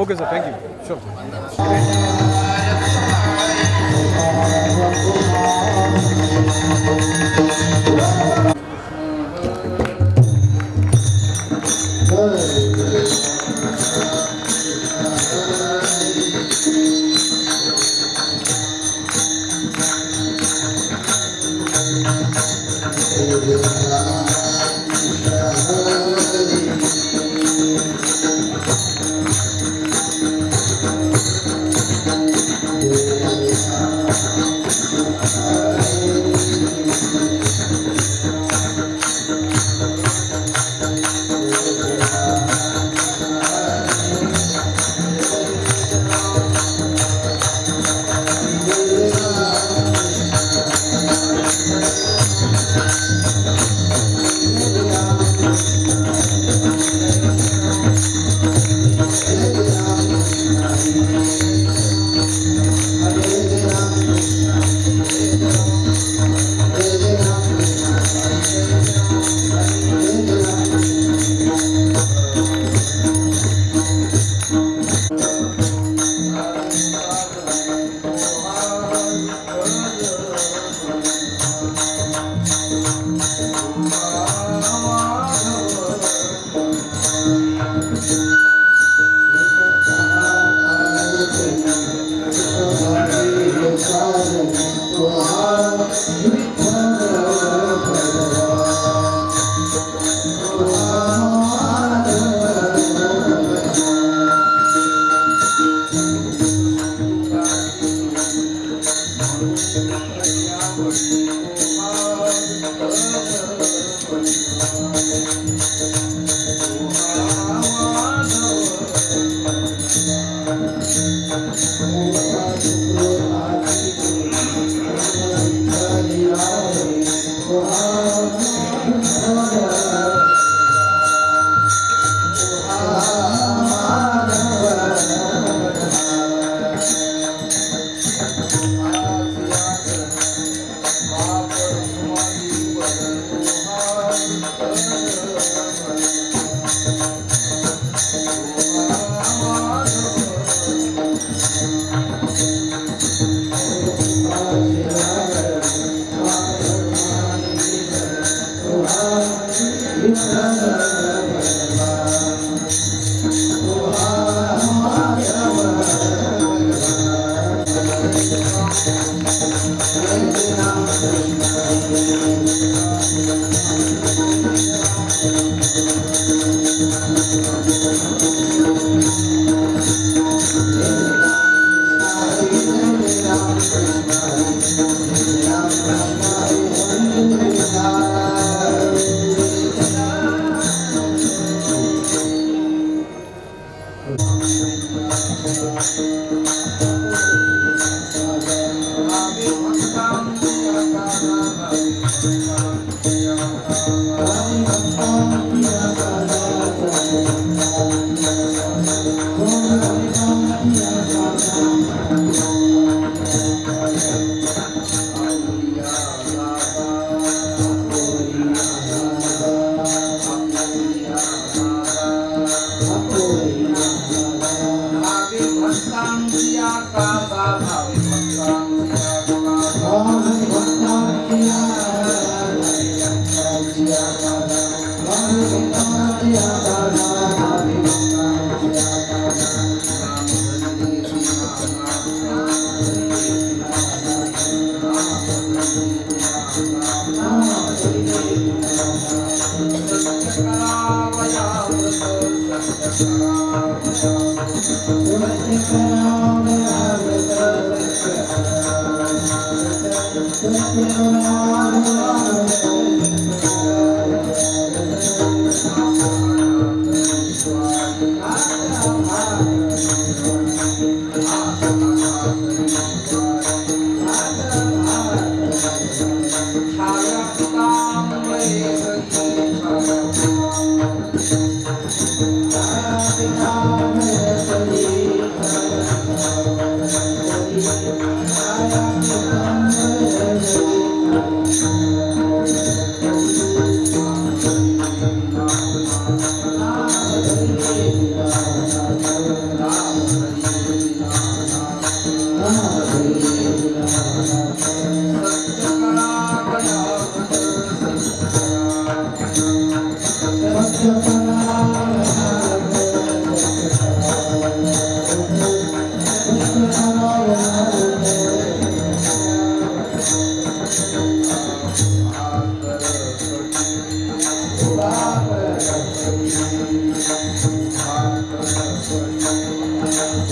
Okay sir, thank you, sure.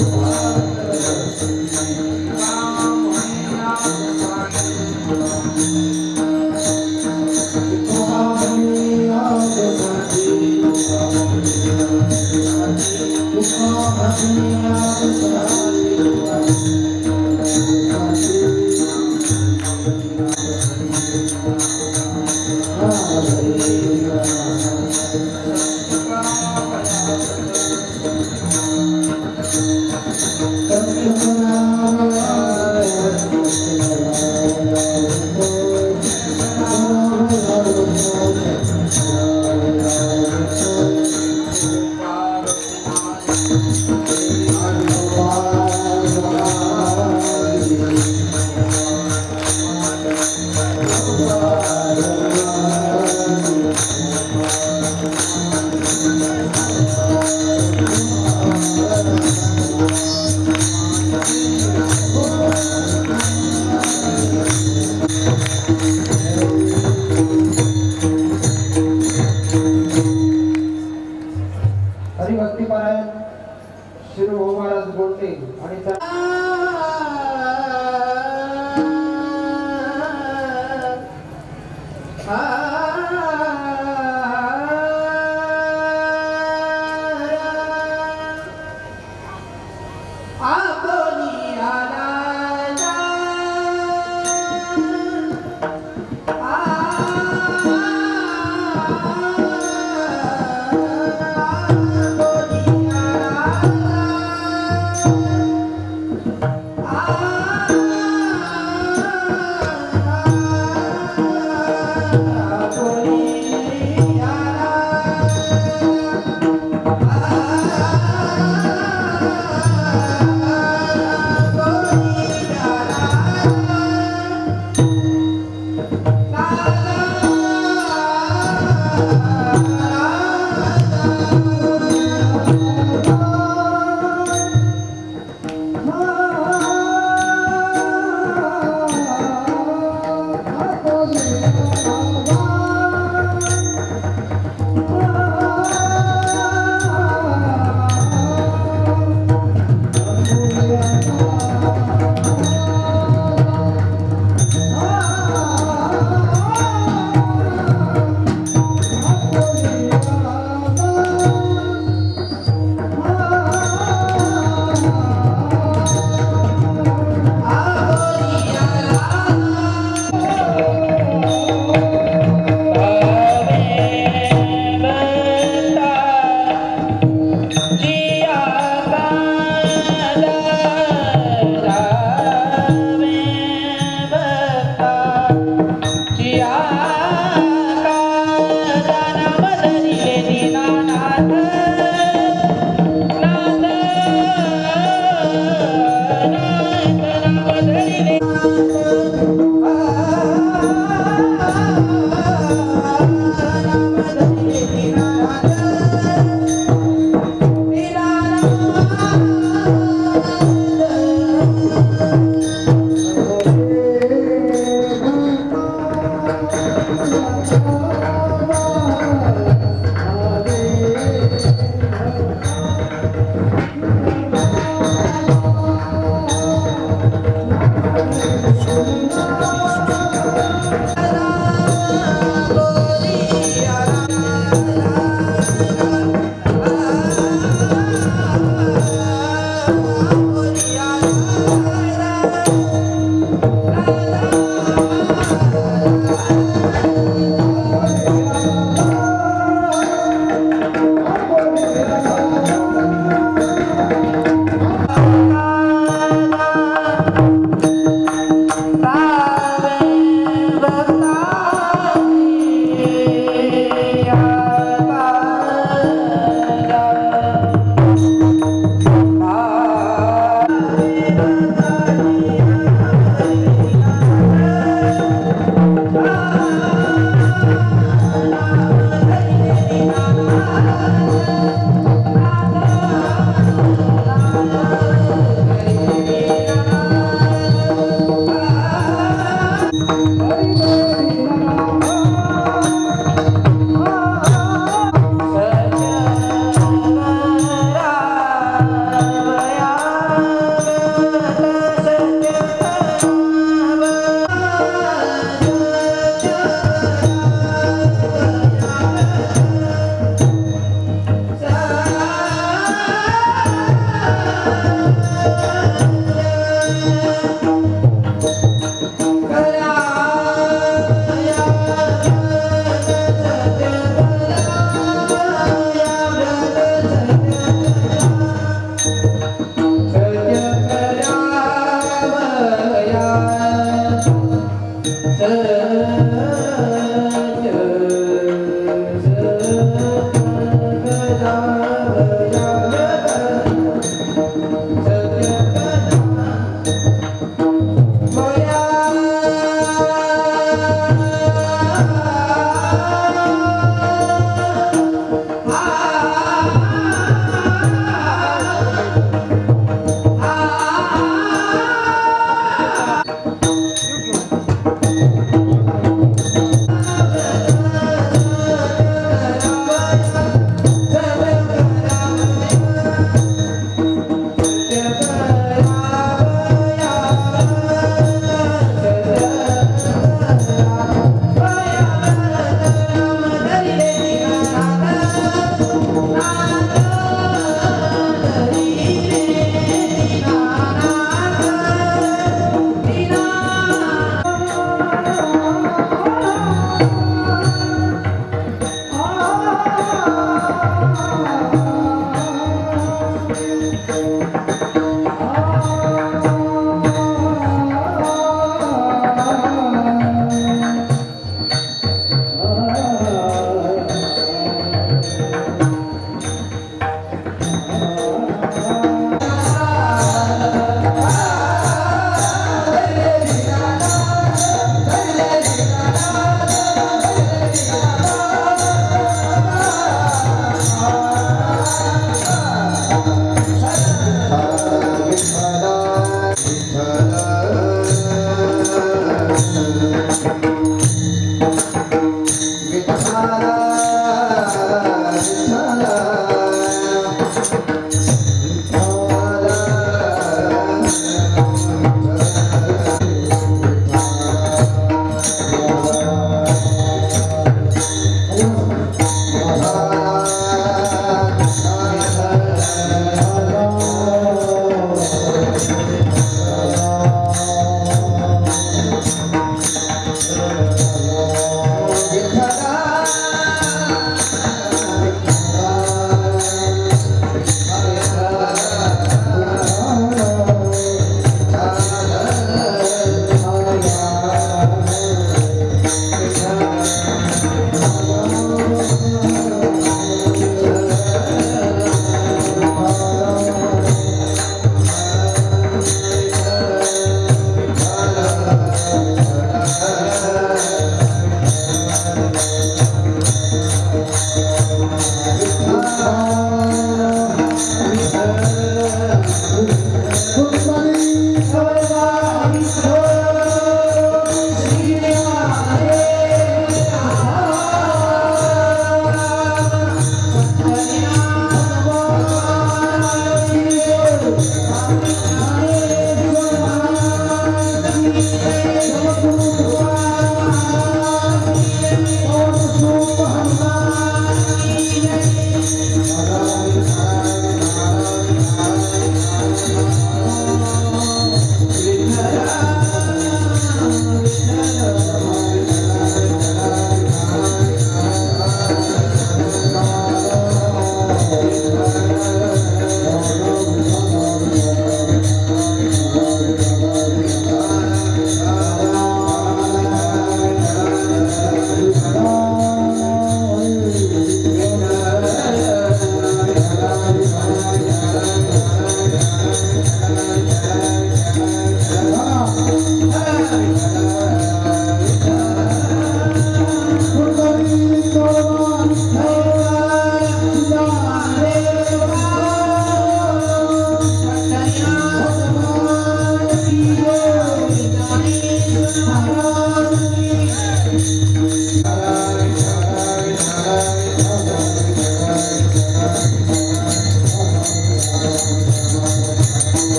Yeah.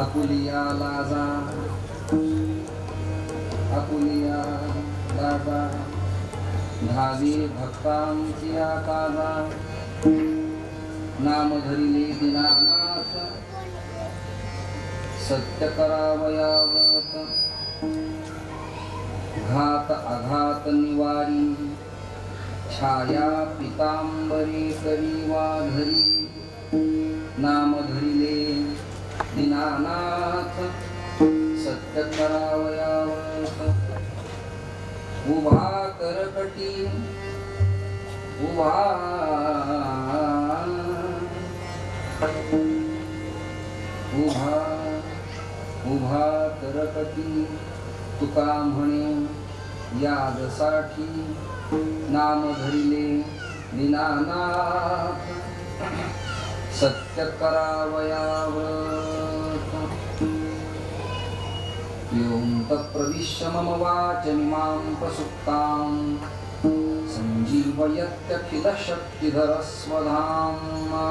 Apulia लाजा Apulia लाजा धावी भक्तांची काजा नाम धरिले दीनानाथ सत्य करावया व्रत घात आघात निवारी छाया पितांबरी करी वाधरी नाम धरिले दीनानाथ सत्य करावया व्रत उभा करकटी उभा उभा उभा करकटी तुका म्हणे यादसाठी नाम धरिले दीनानाथ सत्य करावया व्रत यों तत्प्रविश्य मम वाचमिमां प्रसुप्तां सञ्जीवयत्यखिलशक्तिधरस्वधाम्ना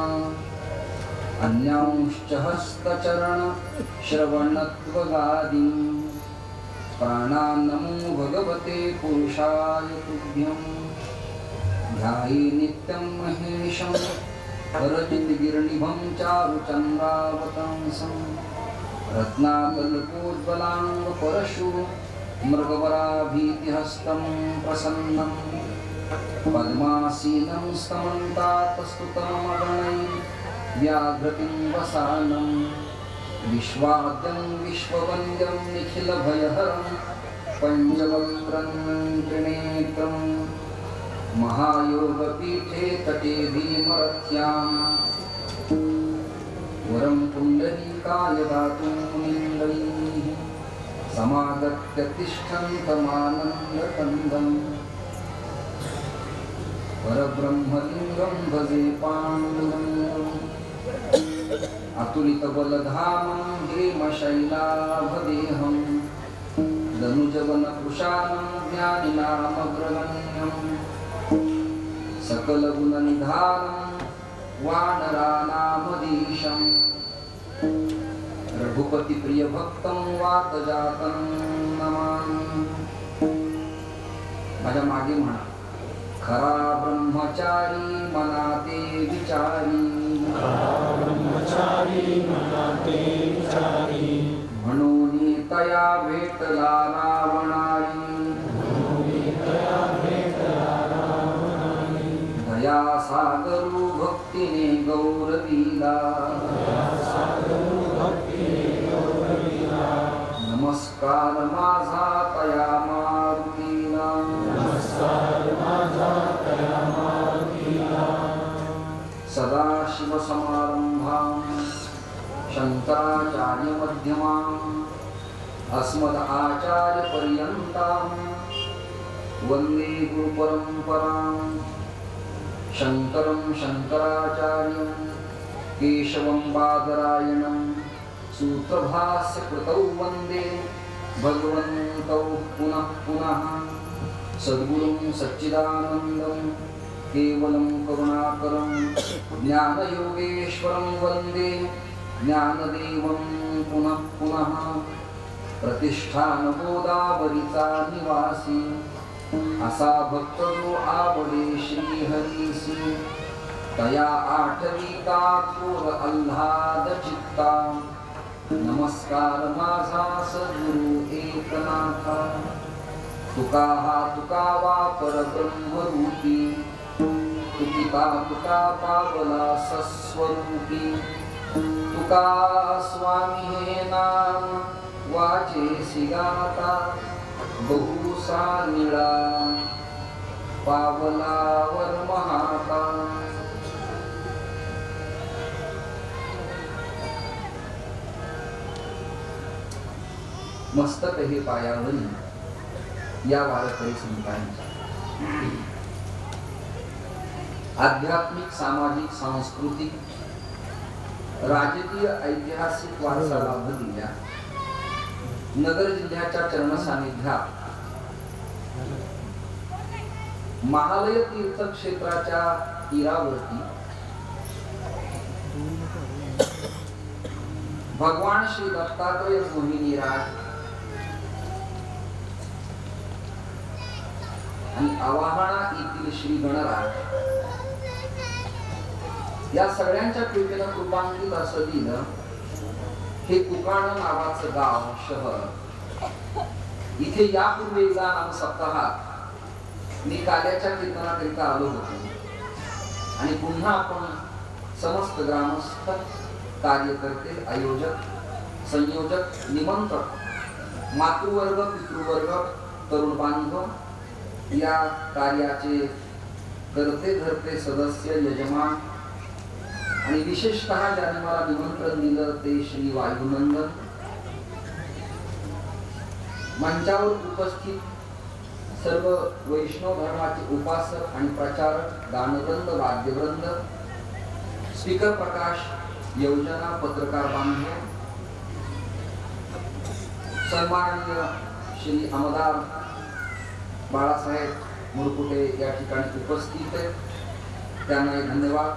अन्यांश्च हस्तचरण श्रवणत्वगादीन् प्राणान्नमो भगवते पुरुषाय तुभ्यं ध्याये नित्यं महेशं रजतगिरिनिभं चारुचन्द्रावतंसं रत्नाकल्पोज्ज्वलाङ्गपरशु मृगवराभीतिहस्तं प्रसन्नं पद्मासीनं स्तमन्तातस्तुतमगणैः व्याघ्रतिं वसानं विश्वाद्यं विश्ववन्द्यं निखिलभयहरं पञ्चवक्त्रं त्रिनेत्रं महायोगपीठे तटे भीमरथ्यां वरं पुण्डरीकाय दातुं मुनीन्द्रैः समागत्य तिष्ठन्तमानन्दकन्दम् परब्रह्मलिङ्गं भजे पाण्डुरङ्गम् अतुलितबलधामं हेमशैलाभदेहं दनुजवनकुशानं ज्ञानिनामग्रगण्यं सकलगुणनिधानं वानरानामधीशं रघुपतिप्रियभक्तं वातजातं नमामि। माझ्या मागे म्हणा खरा ब्रह्मचारी मनाते विचारी म्हणून तया भेटला रावणारी दया सागरू भक्तीने गौरवीला नमस्कार माझा तया मारुतीला सदाशिवसमारंभां शंकराचार्यमध्यमाम् अस्मदाचार्यपर्यन्तां वन्दे गुरुपरम्परां शंकरं शंकराचार्यं केशवं बादरायणं सूत्रभास्यकृतौ वन्दे भगवन्तौ पुनः पुनः सद्गुरुं सच्चिदानन्दं केवलं करुणाकरं ज्ञानयोगेश्वरं वन्दे ज्ञानदेवं पुनः पुनः प्रतिष्ठानगोदावरीचा निवासी असा भक्त जो आवडे श्रीहरीसी तया आठविता थोर आल्हाद चित्ता नमस्कार माझा सद्गुरु एकनाथा तुका हा तुका वापर ब्रह्मरूपी तुकिता तुका पावला सस्वरूपी तुका स्वामी हे नाम वाचे सिगाता बहुसा निळा पावलावर महाता। मस्तक हे पायावरी या वारकरी संतांच्या आध्यात्मिक सामाजिक सांस्कृतिक राजकीय ऐतिहासिक वारसा लाभलेल्या नगर जिल्ह्याच्या चरण सानिध्यात महालय तीर्थक्षेत्राच्या तीरावरती भगवान श्री दत्तात्रय मोहिनीराज आणि आवाहना येथील श्री गणराज या सगळ्यांच्या कृपेनं कृपांकित असं दिलं हे कुकाण नावाचं गाव शहर. इथे यापूर्वी एकदा नाम सप्ताहात मी काल्याच्या कीर्तनाकरिता आलो होतो आणि पुन्हा आपण समस्त ग्रामस्थ, कार्यकर्ते, आयोजक, संयोजक, निमंत्रक, मातृवर्ग, पितृवर्ग, तरुण बांधव या कार्याचे करते धरते सदस्य, यजमान आणि विशेषतः ज्याने मला निमंत्रण दिलं ते श्री वायुनंदन, मंचावर उपस्थित सर्व वैष्णव धर्माचे उपासक आणि प्रचारक, दानवृंद, वाद्यवृंद, स्पीकर प्रकाश, योजना, पत्रकार बांधव, सन्माननीय श्री आमदार बाळासाहेब मुरकुटे या ठिकाणी उपस्थित आहेत, त्यांना धन्यवाद.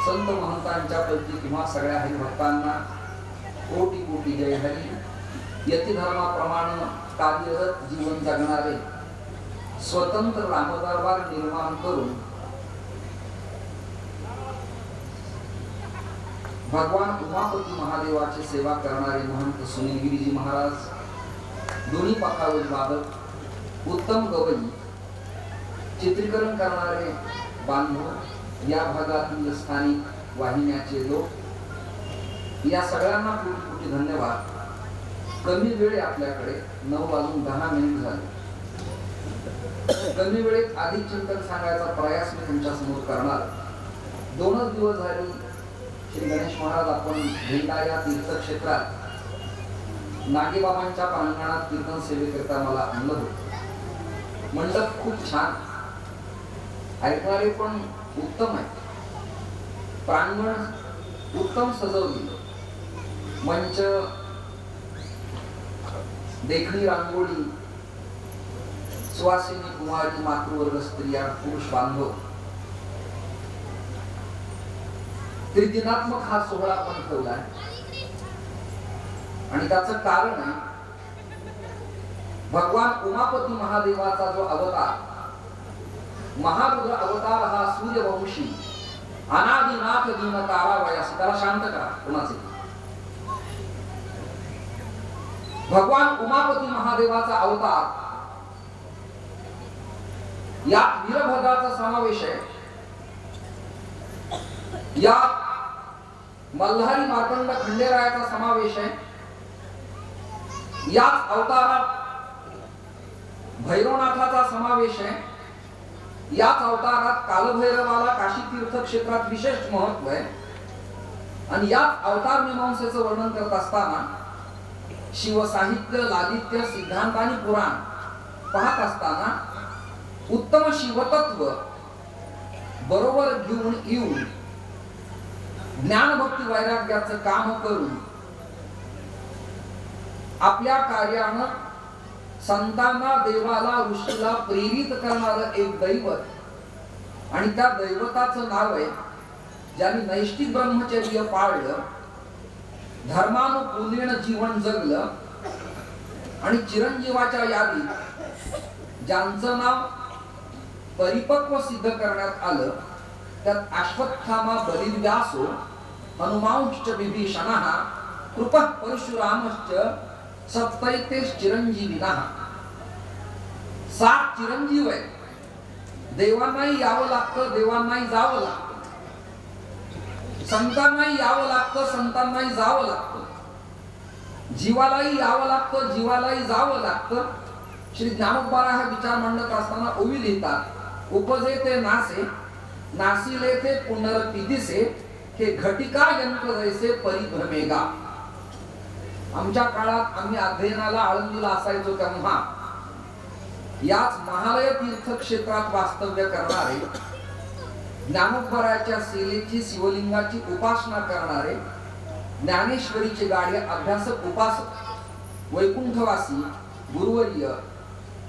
संत महंतांच्या पैकी किंवा सगळ्या हरिभक्तांना कोटी कोटी जय हरी. यती धर्माप्रमाणे कार्यरत जीवन जगणारे स्वतंत्र रामदरबार निर्माण करून भगवान उमापती महादेवाची सेवा करणारे महंत सुनीलगिरीजी महाराज, दोन्ही पखावज वादक, उत्तम गवई, चित्रीकरण करणारे बांधव, या भागातील स्थानिक वाहिन्याचे लोक, या सगळ्यांना कोटी कोटी धन्यवाद. कमी वेळ आपल्याकडे 9:10 झाले. कमी वेळेत अधिक चिंतन सांगायचा प्रयास मी तुमच्या समोर करणार. 2 दिवस झाले श्री गणेश महाराज आपण भेंडा या तीर्थक्षेत्रात नागेबाबांच्या प्रांगणात कीर्तन सेवेकरिता मला आणलं होतं. मंडप खूप छान, ऐकणारे पण उत्तम आहे, प्रांगण उत्तम सजवलेलं, मंच, देखणी रांगोळी, सुवासिनी, कुमारी, मातृवर्ग, स्त्रिया, पुरुष बांधव, त्रिदिनात्मक हा सोहळा आपण ठेवलाय. आणि त्याचं कारण आहे भगवान उमापती महादेवाचा जो अवतार, महारुद्र अवतार, हा सूर्यवंशी अनादिनाथ दीन तारावयास, त्याला शांत करा कुणाचे. भगवान उमापती महादेवाचा अवतार, यात वीरभद्राचा समावेश आहे, यात मल्हारी मार्तंड खंडेरायाचा समावेश आहे, याच अवतारात भैरवनाथाचा समावेश आहे, याच अवतारात कालभैरवाला काशी तीर्थक्षेत्रात विशेष महत्व आहे. आणि याच अवतार मीमांसेचं वर्णन करत असताना शिवसाहित्य, लालित्य, सिद्धांत आणि पुराण पाहत असताना उत्तम शिवतत्व बरोबर घेऊन येऊन ज्ञान भक्ती वैराग्याचं काम करून आपल्या कार्यानं संतांना, देवाला, ऋषीला प्रेरित करणारं एक दैवत, आणि त्या दैवताचं नाव आहे ज्यांनी नैष्ठिक ब्रह्मचर्य पाळलं, धर्मानुकूलीन जीवन जगलं आणि चिरंजीवाच्या यादीत ज्यांचं नाव परिपक्व सिद्ध करण्यात आलं, त्यात अश्वत्थामा, बलिव्यासो, हनुमांश्च विभीषणः, कृपः परशुरामश्च सप्तैतेश चिरंजीविनः. 7 चिरंजीव आहे. देवांनाही यावं लागतं, देवांनाही जावं लागतं, संतांनाही यावं लागतं, संतांनाही जावं लागतं, जीवालाही यावं लागतं, जीवालाही जावं लागतं. श्री ज्ञानोबा हा विचार मांडत असताना ओवी लिहितात, उपजे ते नासे, नासिले ते पुनरपिदिसे, हे घटिका यंत्र जैसे परिभ्रमेगा. आमच्या काळात आम्ही अध्ययनाला आळंदीला असायचो तेव्हा याच महालय तीर्थक्षेत्रात वास्तव्य करणारे, ज्ञानोबराच्या सेलेची, शिवलिंगाची उपासना करणारे, ज्ञानेश्वरीचे गाढे अभ्यासक, उपासक, वैकुंठवासी गुरुवर्य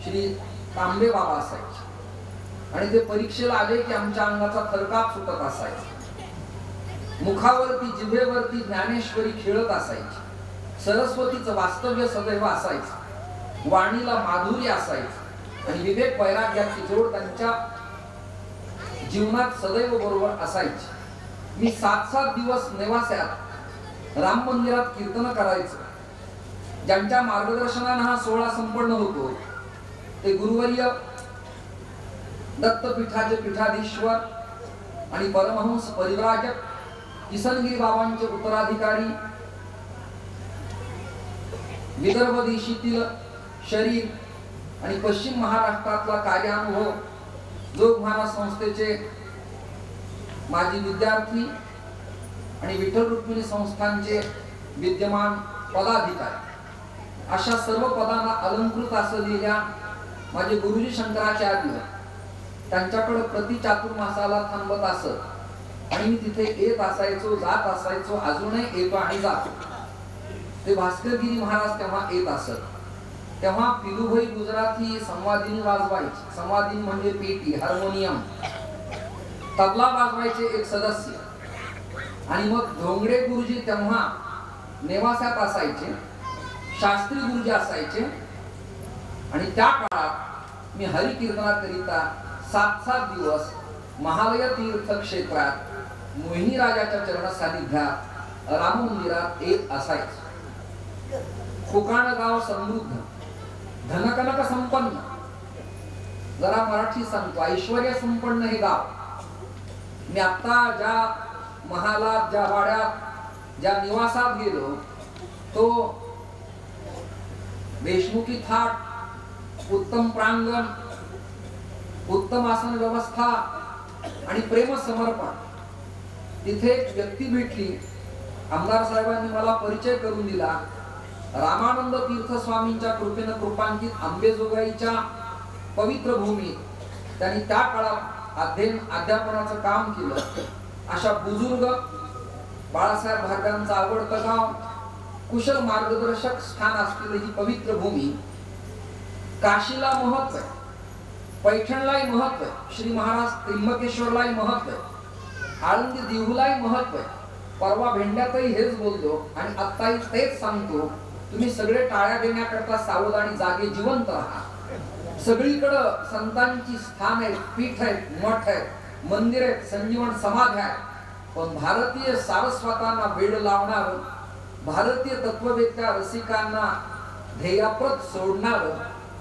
श्री तांबे बाबा असायचे. आणि ते परीक्षेला आले की आमच्या अंगाचा थरकाप सुटत असायचा. मुखावरती जिभेवरती ज्ञानेश्वरी खेळत असायची, सरस्वतीचं वास्तव्य सदैव असायचं, वाणीला माधुर्य असायचं आणि विवेक वैराग्याची जोड त्यांच्या जीवनात सदैव बरोबर असायची. मी 7-7 दिवस नेवास्यात राम मंदिरात कीर्तन करायचं. ज्यांच्या मार्गदर्शनाने हा सोहळा संपन्न होतो ते गुरुवर्य दत्तपीठाचे पीठाधीश्वर आणि परमहंस परिव्राजक किसनगिरी बाबांचे उत्तराधिकारी, विदर्भ देशीतील शरीर आणि पश्चिम महाराष्ट्रातला कार्यानुभव जोग महाराज संस्थेचे माजी विद्यार्थी आणि विठ्ठल रुक्मिणी संस्थांचे विद्यमान पदाधिकारी, अशा सर्व पदांना अलंकृत असलेल्या माझे गुरुजी शंकराचार्य त्यांच्याकडे प्रति चातुर्मासाला थांबत असत आणि मी तिथे येत असायचो, जात असायचो, अजूनही येतो आणि जातो. ते भास्करगिरी महाराज तेव्हा येत असत. तेव्हा पिलूभाई गुजराती संवादिनी वाजवायचे. संवादिनी म्हणजे पेटी, हार्मोनियम, तबला वाजवायचे एक सदस्य. आणि मग धोंगडे गुरुजी तेव्हा नेवास्यात असायचे, शास्त्री गुरुजी असायचे. आणि त्या काळात मी हरिकीर्तनाकरिता 7-7 दिवस महालय तीर्थ क्षेत्रात मोहिनी राजाच्या चरण सानिध्यात राम मंदिरात येत असायचे. कोकाण गाव समृद्ध, धनकनक संपन्न, जरा मराठी सांगतो, ऐश्वर्य संपन्न हे गाव. मी आता ज्या महालात, ज्या वाड्यात, ज्या निवासात गेलो तो देशमुखी थाट, उत्तम प्रांगण, उत्तम आसन व्यवस्था आणि प्रेम समर्पण. तिथे एक व्यक्ती भेटली. आमदार साहेबांनी मला परिचय करून दिला. रामानंद तीर्थ स्वामींच्या कृपेने कृपांकित अंबेजोगाईच्या पवित्र भूमीत त्यांनी त्या काळात अध्यापनाचं काम केलं. अशा बुजुर्ग बाळासाहेब भारतांचं आवडतं गाव, कुशल मार्गदर्शक स्थान असलेली ही पवित्र भूमी. काशीला महत्व आहे, पैठणलाही महत्व आहे, श्री महाराज त्र्यंबकेश्वरलाही महत्व आहे, आळंदी देहूलाही महत्व आहे. परवा भेंड्यातही हेच बोललो आणि आत्ताही तेच सांगतो. तुम्ही सगळे टाळ्या देण्याकरता सावध आणि जागे जिवंत राहा. सगळीकडे संतांची स्थान आहेत, पीठ आहेत, मठ आहेत, मंदिर आहेत, संजीवन समाधी आहेत. पण भारतीय सारस्वतांना वेड लावणार, भारतीय तत्ववेत्या रसिकांना ध्येयप्रत सोडणार,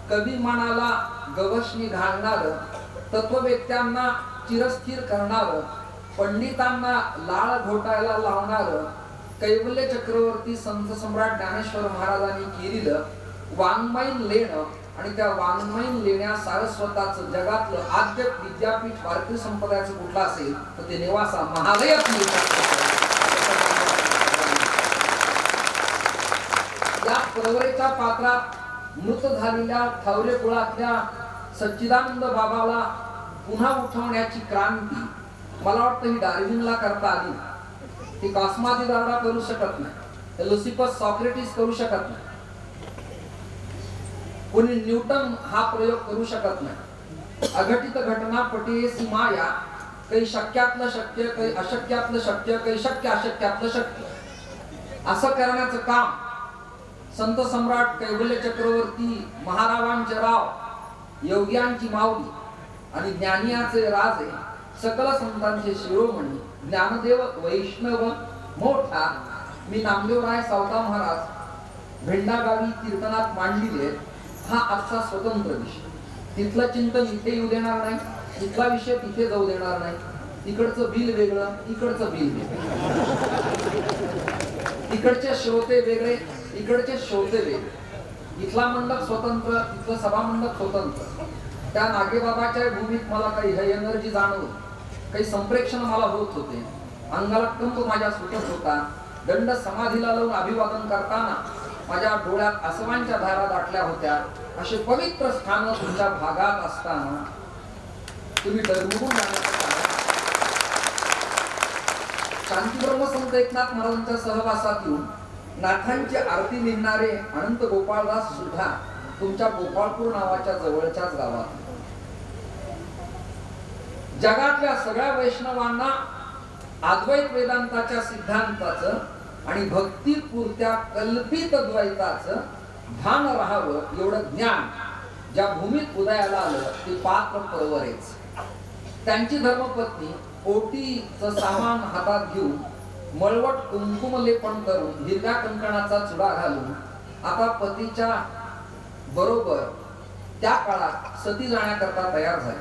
कवी मनाला गवसणी घालणार, तत्ववेत्यांना चिरस्थिर करणार, पंडितांना लाळ घोटायला लावणार कैवल्य चक्रवर्ती संत सम्राट ज्ञानेश्वर महाराजांनी केलेलं वाङ्मयीन लेणं आणि त्या वाङ्मयीन लेण्या सारस्वताचं जगातलं आद्य विद्यापीठ भारतीय संप्रदायाचं कुठलं असेल तर ते नेवासा महालयात मिळतात. या परवरेच्या पात्रात मृत झालेल्या थावरे कुळातल्या सच्चिदानंद बाबाला पुन्हा उठवण्याची क्रांती मला वाटतं ही डार्विनला करता आली. ती कॉस्मादी दादा करू शकत नाही, लुसिफस सॉक्रेटिस करू शकत नाही, कोणी न्यूटन हा प्रयोग करू शकत नाही. अघटित घटना पटेसी माया, काही शक्यातलं शक्य, काही अशक्यातलं शक्य, काही शक्य अशक्यातलं शक्य, असं करण्याचं काम संत सम्राट कैवल्य चक्रवर्ती महारावांचे राव, योग्यांची माऊली आणि ज्ञानियाचे राजे, सकल संतांचे शिरोमणी ज्ञानदेव वैष्णव मोठा मी नामदेवराय सावता महाराज भेंडा गावी कीर्तनात मांडलेले. हा आजचा स्वतंत्र विषय. तिथलं चिंतन इथे येऊ देणार नाही, इथला विषय तिथे जाऊ देणार नाही. तिकडचं बिल वेगळं, इकडचं बिल वेगळं, तिकडचे श्रोते वेगळे, इकडचे श्रोते वेगळे. इथला मंडप स्वतंत्र, इथलं सभा मंडप स्वतंत्र. त्या नागेबाबाच्या भूमीत मला काही हाय एनर्जी जाणवत, काही संप्रेक्षण मला होत होते, अंगाला कंप माझ्या सुटत होता. दंड समाधीला लावून अभिवादन करताना माझ्या डोळ्यात आसवांच्या धारा दाटल्या होत्या. असे पवित्र स्थान तुमच्या भागात असताना तुम्ही डरमुरून जाण्याचं शांतीब्रह्म संत एकनाथ महाराजांच्या सहवासात येऊन नाथांची आरती लिहिणारे अनंत गोपाळदास सुद्धा तुमच्या गोपाळपूर नावाच्या जवळच्याच गावात. जगातल्या सगळ्या वैष्णवांना अद्वैत वेदांताच्या सिद्धांताचं आणि भक्तीपुरत्या कल्पित द्वैताचं भान राहावं एवढं ज्ञान ज्या भूमीत उदयाला आलं ते पात्र परवरेच. त्यांची धर्मपत्नी ओटीचं सामान हातात घेऊन मळवट कुंकुम लेपन करून हिरव्या कंकणाचा चुडा घालून आता पतीच्या बरोबर त्या काळात सती जाण्याकरता तयार झाली.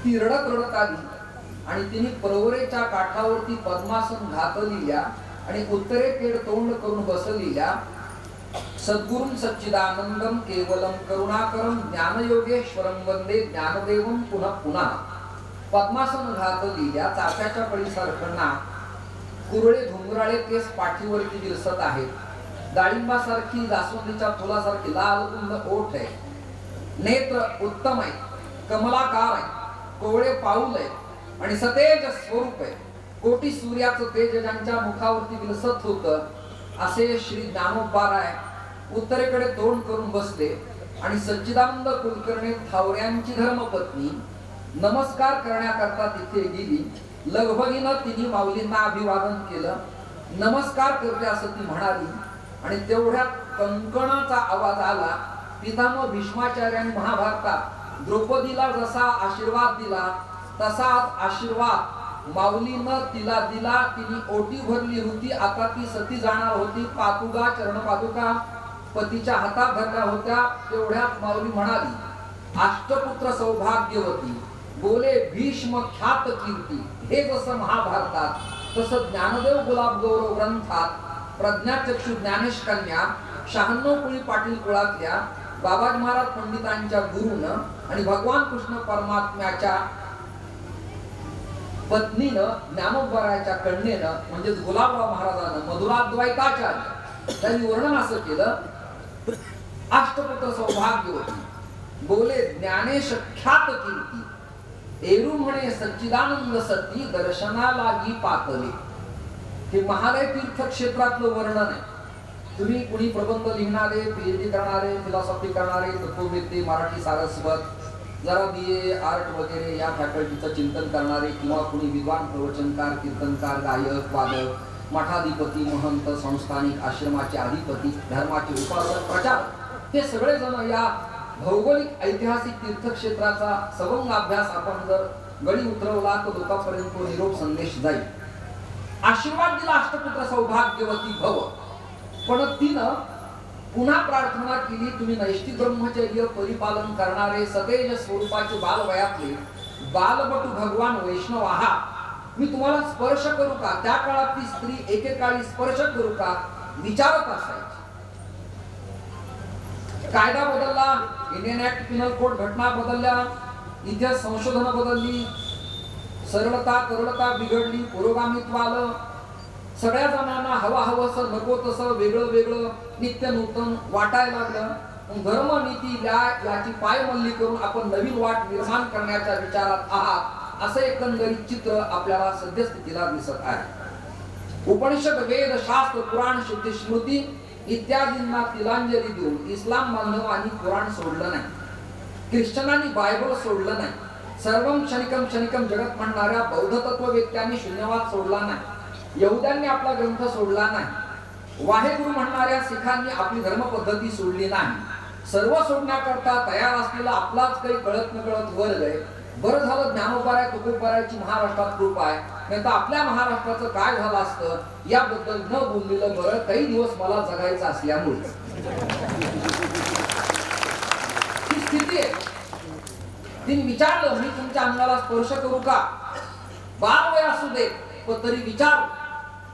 ती रडत रडत आली आणि तिने परवरेच्या काठावरती पद्मासन घातलेल्या आणि उत्तरेकडे तोंड करून बसलेल्या सद्गुरुं सच्चिदानंदम केवलम करुणाकरम ज्ञानयोगेश्वरम वंदे ज्ञानदेवम पुन्हा पुन्हा पद्मासन घातलेल्या चाफ्याच्या पळीसारखं कुरळे घुंगराळे केस पाठीवरती दिसत आहेत. डाळिंबासारखी जास्वंदीच्या फुलासारखी लाल कुंद ओठ आहे. नेत्र उत्तम आहे, कमलाकार आहे, कोवळे पाऊल आहे आणि सतेज स्वरूप आहे. कोटी सूर्याचं तेज ज्यांच्या मुखावरती विलसत होतं असे श्री ज्ञानोबाराय उत्तरेकडे तोंड करून बसले आणि सच्चिदानंद कुलकर्णी थावऱ्यांची धर्मपत्नी नमस्कार करण्याकरता तिथे गेली. लगबगीनं तिने माऊलींना अभिवादन केलं. नमस्कार करते असं ती म्हणाली आणि तेवढ्यात कंकणाचा आवाज आला. पितामह भीष्माचार्यांनी महाभारतात द्रौपदीला जसा आशीर्वाद दिला तसाच आशीर्वाद माऊलीनं तिला दिला. तिने ओटी भरली होती, आता ती सती जाणार होती. पादुका चरणपादुका पतीच्या हातात धरल्या होत्या. तेवढ्यात माऊली म्हणाली, अष्टपुत्र सौभाग्यवती बोले भीष्म ख्यात कीर्ती. हे जसं महाभारतात तसं ज्ञानदेव गुलाब गौरव ग्रंथात प्रज्ञाचक्षु ज्ञानेश कन्या 96 कुळी पाटील कुळातल्या बाबाजी महाराज पंडितांच्या गुरुनं आणि भगवान कृष्ण परमात्म्याच्या पत्नीनं ज्ञानोबराच्या कन्येनं म्हणजे गुलाबराव महाराजांना मधुराद्वैताचार्य त्यांनी वर्णन असं केलं, अष्टपुत्र सौभाग्यवती बोले ज्ञानेश ख्यात कीर्ती एरू म्हणे सच्चिदानंद सती दर्शनालागी पातले. हे महालय तीर्थ क्षेत्रातलं वर्णन आहे. तुम्ही कुणी प्रबंध लिहिणारे, पीएचडी करणारे, फिलॉसॉफी करणारे, तत्ववेत्ते, मराठी सारस्वत, जरा BA आर्ट वगैरे या फॅकल्टीचं चिंतन करणारे किंवा कुणी विद्वान प्रवचनकार, कीर्तनकार, गायक, वादक, मठाधिपती, महंत, संस्थानिक, आश्रमाचे अधिपती, धर्माचे उपासक, प्रचारक हे सगळे जण या भौगोलिक ऐतिहासिक तीर्थक्षेत्राचा सवंग अभ्यास आपण जर गडी उतरवला तर लोकांपर्यंत तो निरोप संदेश जाईल. आशीर्वाद दिला अष्टपुत्र सौभाग्यवती भव. पण तिनं पुन्हा प्रार्थना केली, तुम्ही नैष्ठिक ब्रह्मचर्य परिपालन करणारे सतेज स्वरूपाचे बालवयातले बालबटू भगवान वैष्णव आहात, मी तुम्हाला स्पर्श करू का? त्या काळात ती स्त्री एकेकाळी स्पर्श करू का विचारत असायची. कायदा बदलला, इंडियन ऍक्ट पिनल कोड घटना बदलल्या, इतिहास संशोधन बदलली, सरळता करळता बिघडली, पुरोगामित्व आलं. सगळ्या जणांना हवा हवंसं नको तसं वेगळं वेगळं नित्य नूतन वाटायला लागलं. धर्मनीती याची पायमल्ली करून आपण नवीन वाट निर्माण करण्याच्या विचारात आहात असं एकंदरीत चित्र आपल्याला सद्यस्थितीला दिसत आहे. उपनिषद, वेद, शास्त्र, पुराण, श्रुती, स्मृती इत्यादींना तिलांजली देऊन इस्लाम बांधवांनी कुराण सोडलं नाही, ख्रिश्चनांनी बायबल सोडलं नाही, सर्वम क्षणिकम क्षणिकम जगत म्हणणाऱ्या बौद्ध तत्ववेत्यांनी शून्यवाद सोडला नाही, यहुद्यांनी आपला ग्रंथ सोडला नाही, वाहेगुरु म्हणणाऱ्या सिखांनी आपली धर्मपद्धती सोडली नाही. सर्व सोडण्याकरता तयार असलेला आपलाच काही कळत नकळत वर्ग आहे. बरं झालं ज्ञानोबाराय तुकोबारायची महाराष्ट्रात कृपा आहे, नाही तर आपल्या महाराष्ट्राचं काय झालं असतं याबद्दल न बोललेलं बरं. काही दिवस मला जगायचं असल्यामुळे ही स्थिती आहे. तिने विचारलं, मी तुमच्या अंगाला स्पर्श करू का? बाल वय असू दे पण तरी विचार.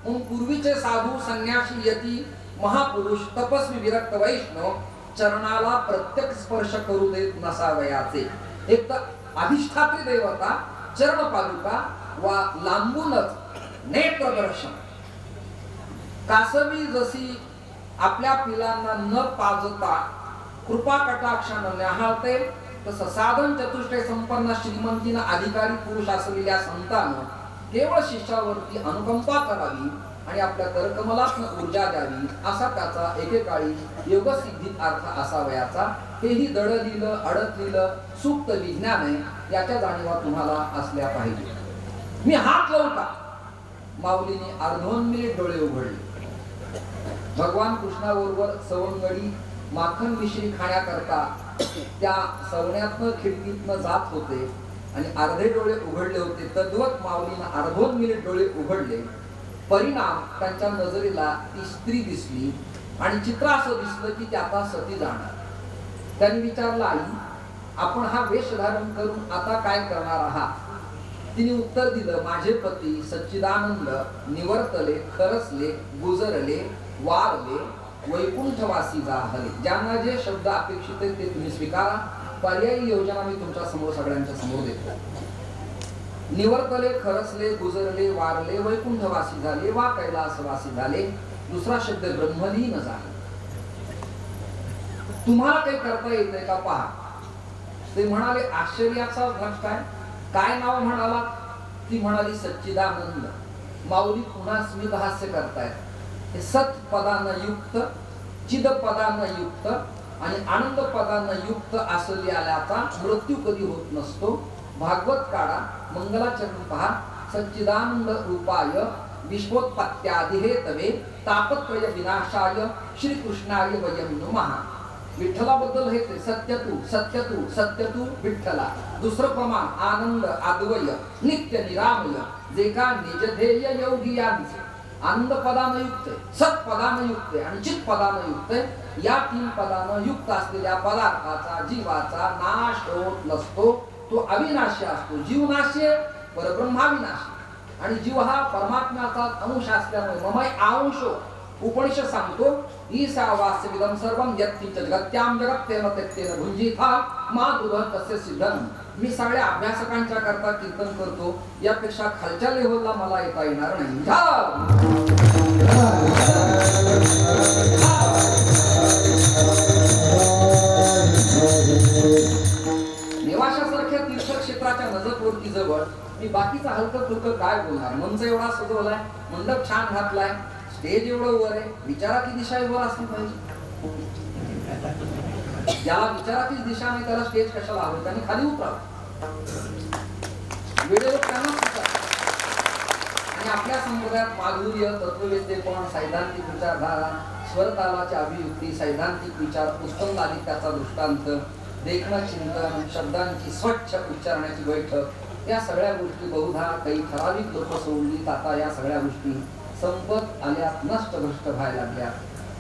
म्हणून पूर्वीचे साधू, संन्यासी, यती, महापुरुष, तपस्वी, विरक्त वैष्णव चरणाला प्रत्यक्ष स्पर्श करू देत नसावयाचे. एक तर अधिष्ठात्री देवता चरण पादुका वा लांबूनच नेत्रदर्शन. कासवी जशी आपल्या पिलांना न पाजता कृपा कटाक्षानं न्याहाळते, तसं साधन चतुष्टय संपन्न श्रीमंतीनं अधिकारी पुरुष असलेल्या संतांनं केवळ शिष्यावरती अनुकंपा करावी आणि आपल्या तरकमलातनं ऊर्जा द्यावी असा त्याचा एकेकाळी योगसिद्धीत अर्थ असावयाचा. हेही दडलिलं, अडकलेलं सूक्त विज्ञान आहे. याच्या जाणीवा तुम्हाला असल्या पाहिजे. मी हात लावू का? माऊलीने अर्धोन्मिलित डोळे उघडले. भगवान कृष्णाबरोबर सवंगडी माखन मिश्री खाण्याकरता त्या सवण्यातनं खिडकीतनं जात होते आणि अर्धे डोळे उघडले होते. तद्वत माऊलीनं अर्धोन्मिलित डोळे उघडले. परिणाम त्यांच्या नजरेला ती स्त्री दिसली आणि चित्र असं दिसलं की त्या आता सती जाणार. त्यांनी विचारलं, आई आपण हा वेश धारण करून आता काय करणार आहात? तिने उत्तर दिलं, माझे पती सच्चिदानंद निवर्तले, खरसले, गुजरले, वारले, वैकुंठवासी जाहले. ज्यांना जे शब्द अपेक्षित आहेत ते तुम्ही स्वीकारा. पर्यायी योजना मी तुमच्या समोर सगळ्यांच्या समोर देतो. निवर्तले, खरसले, गुजरले, वारले, वैकुंठवासी झाले वा कैलासवासी झाले. दुसरा शब्द ब्रह्मलीन झाले. तुम्हाला काही करता येत का पहा. ते म्हणाले, आश्चर्याचा घट काय, काय नाव म्हणाला? ती म्हणाली सच्चिदानंद. माऊली पुन्हा स्मित हास्य करतायत. हे सत पदानं युक्त, चिद पदानं युक्त आणि आनंद पदानं युक्त असलेल्याचा मृत्यू कधी होत नसतो. भागवत काढा, मंगलाचरण पहा. सच्चिदानंद रूपाय विश्वोत्पत्त्यादिहेतवे तापत्रय विनाशाय श्रीकृष्णाय वयं नमः. विठ्ठलाबद्दल हे सत्यतू सत्यतू सत्यतू विठ्ठला. दुसरं प्रमाण आनंद अद्वय नित्य निरामय जे का निजध्येय योगी यांचे. आनंद पदानं युक्त, सत पदानं युक्त आणि चित पदानं युक्त. या तीन पदानं युक्त असलेल्या पदार्थाचा जीवाचा नाश होत नसतो. तो अविनाशी असतो. जीवनाशी परब्रह्माविनाशी. आणि जीव हा परमात्म्याचा अंश असल्यामुळे ममय अंशो. उपनिषद सांगतो, ईशावास्यमिदं सर्वं यत्किंच जगत्यां जगत्तेन तेन भुंजीथा मा दुधः तस्य सिद्धं. मी सगळ्या अभ्यासकांच्या करता कीर्तन करतो. यापेक्षा खालच्या लेव्हलला मला येता येणार नाही. नेवाशासारख्या तीर्थक्षेत्राच्या नजरवरती जवळ मी बाकीचा हलकं फुलकं काय बोलणार. मंच एवढा सजवलाय, मंडप छान घातलाय, स्टेज एवढं वर आहे. विचाराची दिशा वर असली पाहिजे. ज्याला विचाराचीच दिशा नाही त्याला स्टेज कशाला हवं? त्यांनी खाली उतरावं. वेळेवर त्यांना आणि आपल्या संप्रदायात माधुर्य, तत्ववेद्यपण, सैद्धांतिक विचारधारा, स्वरतालाची अभियुक्ती, सैद्धांतिक विचार, पुस्तक आदी त्याचा दृष्टांत, देखणं चिंतन, शब्दांची स्वच्छ उच्चारण्याची बैठक, या सगळ्या गोष्टी बहुधा काही ठराविक लोक सोडली. आता या सगळ्या गोष्टी संपत आल्यात, नष्ट भ्रष्ट व्हायला लागल्या.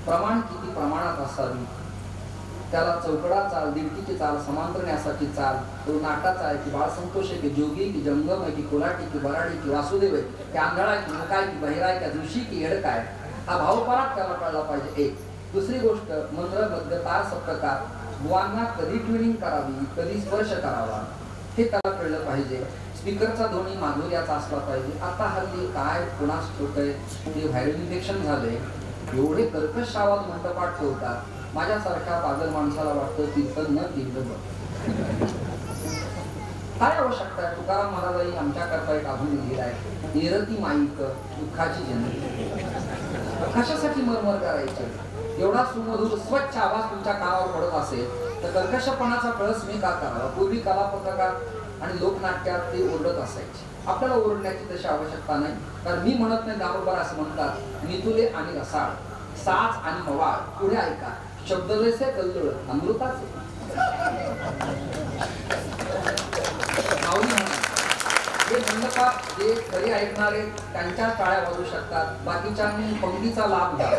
प्रमाण किती प्रमाणात असावी, त्याला चौकडा चाल, दिडकीची चाल, समांतर न्यासाची चाल, तो नाटाचा आहे की बाळ संतोष आहे की जोगी की जंगम आहे की कोलाटी की बराडी की वासुदेव आहे की आंधळा आहे की मुकाय की बहिरा आहे की जोशी की हेडका आहे. हा भावपराग त्याला कळला पाहिजे. एक दुसरी गोष्ट, मंत्र गद्य तार सप्तकार, बुवांना कधी ट्युनिंग करावी, कधी स्पर्श करावा हे त्याला कळलं पाहिजे. स्पीकरचा ध्वनी माधुर्याचा असला पाहिजे. आता हल्ली काय कोणास ठेवतंय ते व्हायरल इन्फेक्शन झालंय. एवढे कर्कश आवाज मंडपात ठेवतात. माझ्यासारख्या पागल माणसाला वाटतं कीर्तन न केलं बरं. काय आवश्यकता आहे? तुकाराम महाराजांनी आमच्या करता एक अभंग लिहिला आहे, निरती माईक दुःखाची जननी. कशासाठी मरमर करायचं? एवढा सुमधुर स्वच्छ आवाज तुमच्या कानावर पडत असेल तर कर्कशपणाचा कळस मी का करावा? पूर्वी कला पत्रकार आणि लोकनाट्यात ते ओरडत असायचे. आपल्याला ओरडण्याची तशी आवश्यकता नाही. कारण मी म्हणत नाही, दारोबर असं म्हणतात, मितुले आणि रसाळ, साच आणि मवाळ. पुढे ऐका, शब्दलेसे कल्लोळ अमृताचे. हे मंडपात जे खरे ऐकणारे त्यांच्या टाळ्या वाजू शकतात, बाकीच्यांनी पंक्तीचा लाभ घ्या.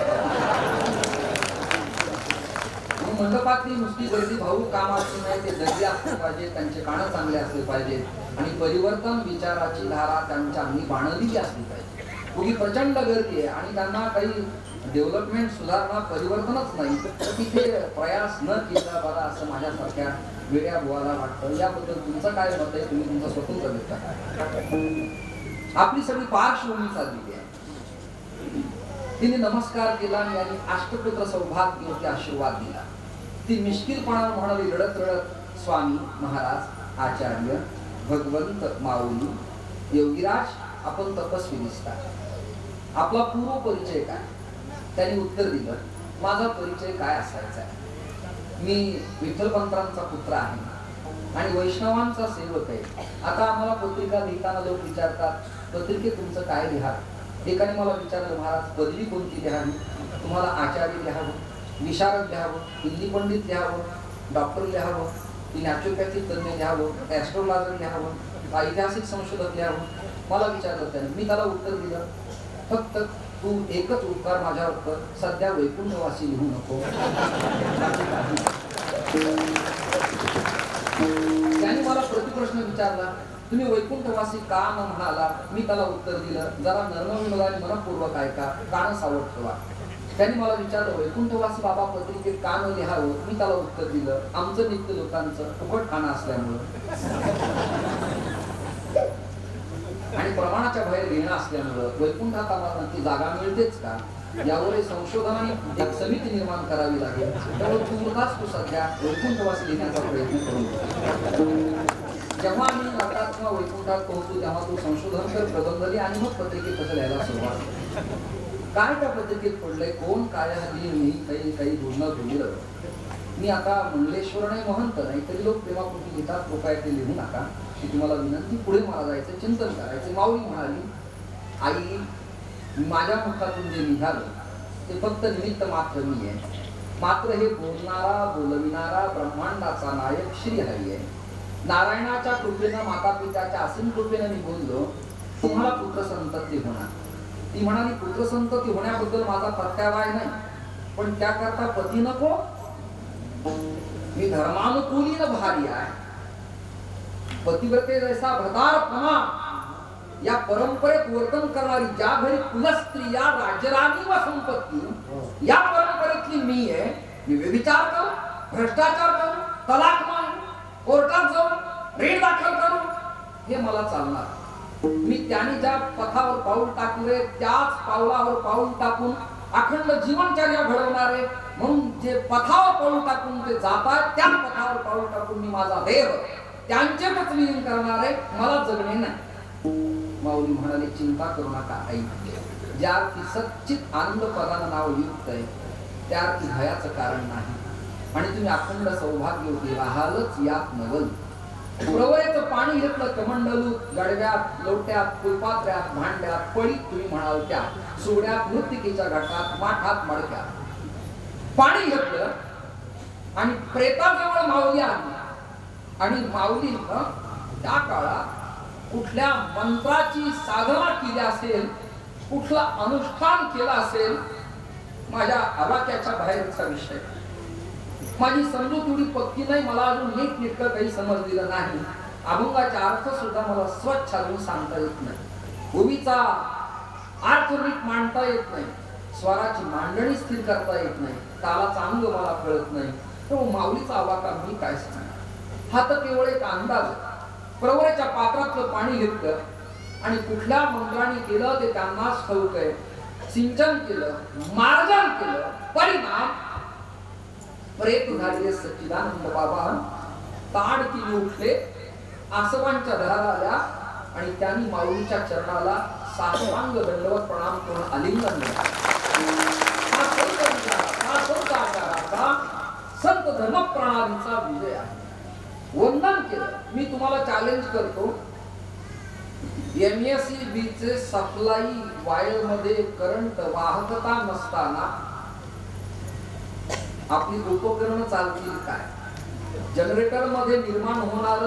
मंडपातली नुसती गर्दी भाऊ काम असली नाही, ते दर्जे असले पाहिजे, त्यांचे कान चांगले असले पाहिजेत आणि परिवर्तन विचाराची धारा त्यांच्या अंगी बाणलेली असली पाहिजे. पूर्वी प्रचंड गर्दी आहे आणि त्यांना काही डेव्हलपमेंट, सुधारणा, परिवर्तनच नाही, तर तिथे प्रयास न केला बरा असं माझ्यासारख्या वेड्या बुवाला वाटतं. याबद्दल तुमचं काय मत आहे? तुम्ही तुमचं स्वतंत्र व्यक्त करा. आपली सगळी पार्श्वभूमी चाललेली आहे. तिने नमस्कार केला आणि अष्टपुत्र सौभाग्य आशीर्वाद दिला. ती मिश्किलपणानं म्हणाली, रडत रडत, स्वामी महाराज, आचार्य, भगवंत, माऊली, योगीराज, आपण तपस्वी दिसता. आपला पूर्व परिचय काय? त्यांनी उत्तर दिलं, माझा परिचय काय असायचा? मी विठ्ठलपंतांचा पुत्र आहे आणि वैष्णवांचा सेवक आहे. आता आम्हाला पत्रिका लिहिताना लोक विचारतात, पत्रिकेत तुमचं काय लिहा? एकाने मला विचारलं, महाराज पदवी कोणती द्यावी? तुम्हाला आचार्य लिहावं, विशारद लिहावं, हिंदी पंडित लिहावं, डॉक्टर लिहावं, की नॅचरोपॅथी तज्ञ लिहावं, ॲस्ट्रोलॉजर लिहावं, ऐतिहासिक संशोधक लिहावं? मला विचारलं त्याने. मी त्याला उत्तर दिलं, फक्त तू एकच उपकार माझ्यावर कर, सध्या वैकुंठवासी लिहू नको. त्याने मला प्रतिप्रश्न विचारला, तुम्ही वैकुंठवासी का न म्हणाला? मी त्याला उत्तर दिलं, जरा नर्मविनोदाने मनपूर्वक ऐका, कान सावध ठेवा. त्यांनी मला विचारलं, वैकुंठवासी बाबा पत्रिकेत का न लिहावं? मी त्याला उत्तर दिलं, आमचं नित्य लोकांचं फुकट खाणं असल्यामुळं आणि प्रमाणाच्या बाहेर घेणं असल्यामुळं वैकुंठात आम्हाला नक्की जागा मिळतेच का, यावर संशोधनाने एक समिती निर्माण करावी लागेल. त्यामुळे तू सध्या वैकुंठवासी लिहिण्याचा प्रयत्न करू. जेव्हा आम्ही नरकात किंवा वैकुंठात पोहोचू तेव्हा तू संशोधन कर, प्रबंध लिही आणि मग पत्रिकेत कसं लिहायला सुरुवात. काय त्या पत्रिकेत पडलंय, कोण काय हल्ली मी काही बोलणं बोललं. मी आता मंगलेश्वर नाही महंत नाही, तरी लोक प्रेमापुरती लिहितात, कृपया ते लिहू नका. की तुम्हाला विनंती, पुढे मला जायचं, चिंतन करायचं. माऊली म्हणाली, आई माझ्या मुखातून जे निघालं ते फक्त निमित्त मात्र मी आहे. मात्र हे बोलणारा बोलविणारा ब्रह्मांडाचा नायक श्री हरी आहे. नारायणाच्या कृपेनं, माता पित्याच्या असीम कृपेनं मी बोललो, तुम्हाला पुत्र संतती होणार. ती म्हणाली, पुत्र संतती होण्याबद्दल माझा प्रत्यावाय नाही, पण त्याकरता पती नको. मी धर्मानुकूली न भारी आहे. पतिव्रते जैसा भ्रतारपणा या परंपरेत वर्तन करणारी, ज्या घरी कुलस्त्री या राजराणी व संपत्ती, या परंपरेतली मी आहे. मी व्यभिचार करू, भ्रष्टाचार करू, तलाक मागू, कोर्टात जाऊन ऋण दाखल करू, हे मला चालणार. मी त्याने ज्या पथावर पाऊल टाकले त्याच पावलावर पाऊल टाकून अखंड जीवनचर्या घडवणारे, म्हणून जे पथावर पाऊल टाकून ते जातात त्याच पथावर पाऊल टाकून मी माझा देव त्यांचेच विलीन करणारे, मला जगणे नाही. माऊली म्हणाले, चिंता करू नका आई. ज्या अर्थी सच्चित आनंद पदानं नाव युक्त आहे त्या अर्थी भयाचं कारण नाही. आणि तुम्ही अखंड सौभाग्यवती राहालच यात नवल. प्रवरेचं पाणी घेतलं कमंडलू, गडव्यात, लोट्यात, फुलपात्र्यात, भांड्यात, पडीत तुम्ही म्हणाल त्या, सोड्यात, मृत्तिकेच्या घाटात, माठात, मडक्यात पाणी घेतलं आणि प्रेताजवळ माऊली आली. आणि माऊली त्या काळात कुठल्या मंत्राची साधना केली असेल, कुठला अनुष्ठान केला असेल, माझ्या आवाक्याच्या बाहेरचा विषय. माझी समजूत एवढी पक्की नाही, मला अजून नीट नेटकं काही समजलेलं नाही. अभंगाचा अर्थ सुद्धा मला स्वच्छ अजून सांगता येत नाही. ओवीचा अर्थ नीट मांडता येत नाही, स्वराची मांडणी स्थिर करता येत नाही, तालाचा अंग मला कळत नाही. तो माऊलीचा आवाका मी काय सांगणार. हा तर केवळ एक अंदाज. प्रवरेच्या पात्रातलं पाणी घेतलं आणि कुठल्या मंत्राने केलं ते त्यांनाच ठाऊक आहे. सिंचन केलं, मार्जन केलं, परिणाम प्रेत झालेले सच्चिदानंद बाबा ताडकीने उठले, आसवांच्या धराला आल्या आणि त्यांनी माऊलीच्या चरणाला साष्टांग दंडवत प्रणाम करून आलिंगन दिलं. हा संत विचाराचा, हा संत आचाराचा, संत धर्म प्रणालीचा विजय आहे. वंदन केलं. मी तुम्हाला चॅलेंज करतो, MSEB चे सप्लाई वायर मध्ये करंट वाहकता नसताना आपली उपकरण चालतील काय? जनरेटर मध्ये निर्माण होणार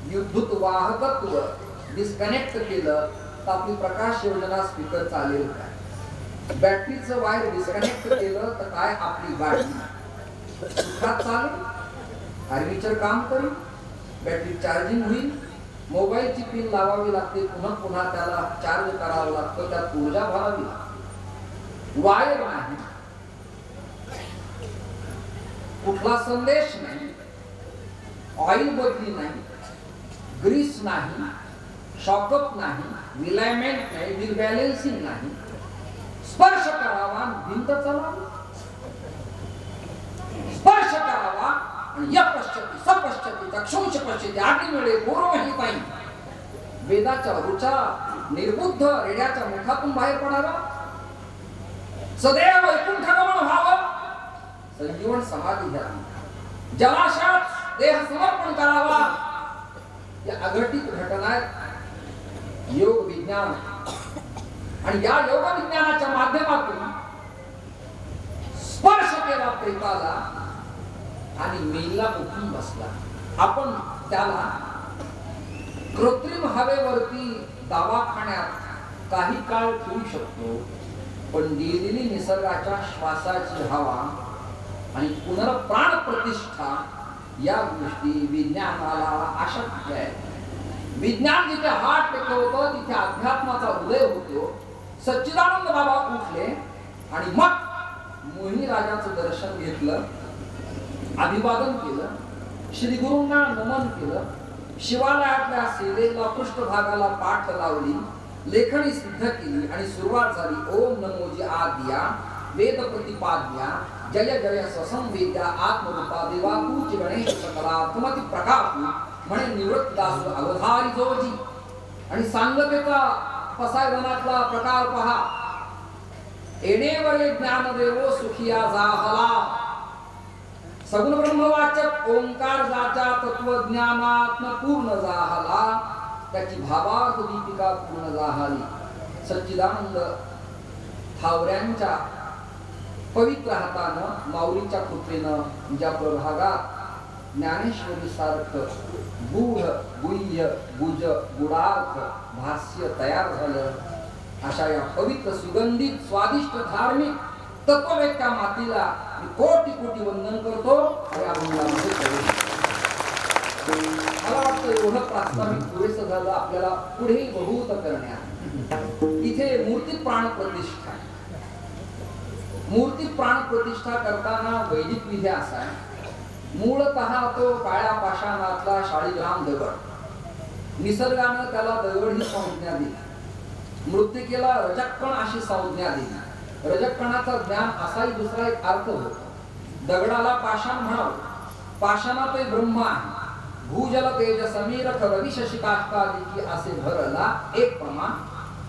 विद्युत वाहकत्व डिस्कनेक्ट केलं तर आपली प्रकाश योजना स्पीकर चालेल काय? बॅटरीचं वायर डिस्कनेक्ट केलं तर काय आपली गाडी सुखात चालेल? आर्मेचर काम करेल, बॅटरी चार्जिंग होईल, मोबाईलची पिन लावावी लागते, पुन्हा पुन्हा त्याला चार्ज करावं लागतं, त्यात ऊर्जा भरावी लागते. वायर नाही, कुठला संदेश नाही, ऑइल बदली नाही, ग्रीस नाही, शॉकअप नाही, विलायमेंट नाही, व्हील बॅलेन्सिंग नाही. स्पर्श करावा, भिंत चालावी, स्पर्श करावा आणि या पश्चाती सपश्चाती चक्षुष पश्चाती आग्निवेळे पूर्वहिताई वेदाच्या रुचा निर्बुद्ध रेड्याच्या मुखातून बाहेर पडावा, सदैव वैकुंठगमन व्हावं, संजीवन समाधी घ्यावी, जलाशयात देह समर्पण करावा. या अघटित घटना योग विज्ञान आणि या योग विज्ञानाच्या माध्यमातून स्पर्श केला प्रेताला आणि मेला उठून बसला. आपण त्याला कृत्रिम हवेवरती दवाखान्यात काही काळ ठेवू शकतो, पण दिलेली निसर्गाच्या श्वासाची हवा आणि पुनर्प्राण प्रतिष्ठा या गोष्टी विज्ञानाला अशक्य आहे. विज्ञान जिथे हात टेकवतो तिथे अध्यात्माचा उदय होतो. सच्चिदानंद बाबा उठले आणि मग मोहिनी राजाचं दर्शन घेतलं, अभिवादन केलं, श्री गुरूंना नमन केलं, शिवालयातल्या सेवेला पृष्ठभागाला पाठ लावली, लेखणी सिद्ध केली आणि सुरुवात झाली. ओम नमोजी आद्या वेद प्रतिपाद्या जय जय स्वसंवेद्या आत्मरूपा देवा तूच गणेश सकला तुमती प्रकाशू म्हणे निवृत्तदास अवधारी जोजी. आणि सांगतेचा पसायवनातला प्रकार पहा. एणेवरे ज्ञानदेवो सुखिया जाहला. सगुण ब्रह्मवाचक ओंकार जाचा तत्वज्ञानात्म पूर्ण जाहला. त्याची भावार्थ दीपिका पूर्ण जाहली. सच्चिदानंद थावऱ्यांच्या पवित्र हातानं माऊलीच्या कृपेनं ज्या प्रभागात ज्ञानेश्वरी सारखं गूढ गुह्य गुज गुडार्थ भाष्य तयार झालं, अशा या पवित्र सुगंधित स्वादिष्ट धार्मिक तत्ववेत्या मातीला मी कोटी कोटी वंदन करतो. या बंगल्यामध्ये प्रवेश. मला वाटतं एवढं प्रास्ताविक पुरेसं झालं आपल्याला पुढे बहुत करण्यात. इथे मूर्ती प्राण प्रतिष्ठा. मूर्ती प्राण प्रतिष्ठा करताना वैदिक विधी असा आहे. मूळतः तो काळ्या पाषाणातला शाळीग्राम दगड. निसर्गानं त्याला दगड ही संज्ञा दिली. मृत्तिकेला रजक्कण अशी संज्ञा दिली. रजक्कणाचा ज्ञान असाही दुसरा एक अर्थ होतो. दगडाला पाषाण म्हणावं. पाषाणातही ब्रह्म आहे. भूजल तेज समीर रवी शशिकाष्टादिकी असे भरला एक प्रमाण.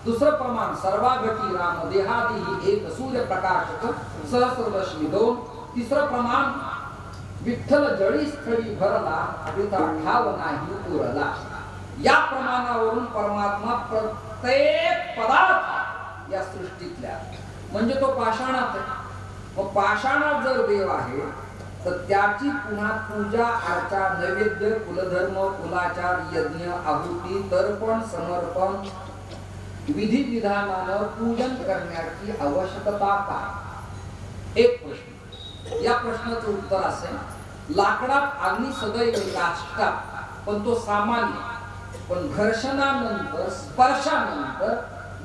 दुसरं प्रमाण सर्वाघटी राम देहादी एक सूर्य प्रकाशक सहस्रदशमी 2. तिसरं प्रमाण विठ्ठल जळी स्थळी भरला तिचा ठाव नाही उरला. या प्रमाणावरून परमात्मा प्रत्येक पदार्थ या सृष्टीतल्या म्हणजे तो पाषाणात आहे. मग पाषाणात जर देव आहे तर त्याची पुन्हा पूजा अर्चा नैवेद्य कुलधर्म कुलाचार यज्ञ आहुती तर्पण समर्पण विधी विधानानं पूजन करण्याची आवश्यकता काय? एक प्रश्न. या प्रश्नाचं उत्तर असेल लाकडात अग्नी सदैव असतात पण तो सामान्य. पण घर्षणानंतर स्पर्शानंतर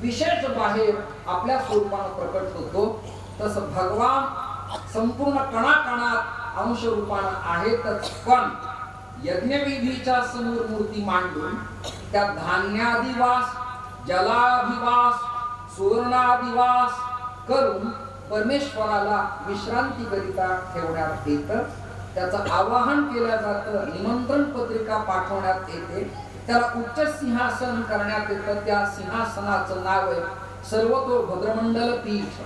विशेष बाहेर आपल्या स्वरूपानं प्रकट होतो. तसं भगवान संपूर्ण कणाकणात अंश रूपानं आहेतच, पण यज्ञविधीच्या समोर मूर्ती मांडून त्या धान्यादिवास जलाधिवास सुवर्णादिवास करून परमेश्वराला विश्रांती करिता ठेवण्यात येतं. त्याचं आवाहन केलं जातं, निमंत्रण पत्रिका पाठवण्यात येते, त्याला उच्च सिंहासन करण्यात येतं. त्या सिंहासनाचं नाव आहे सर्वतो भद्रमंडल पीठ.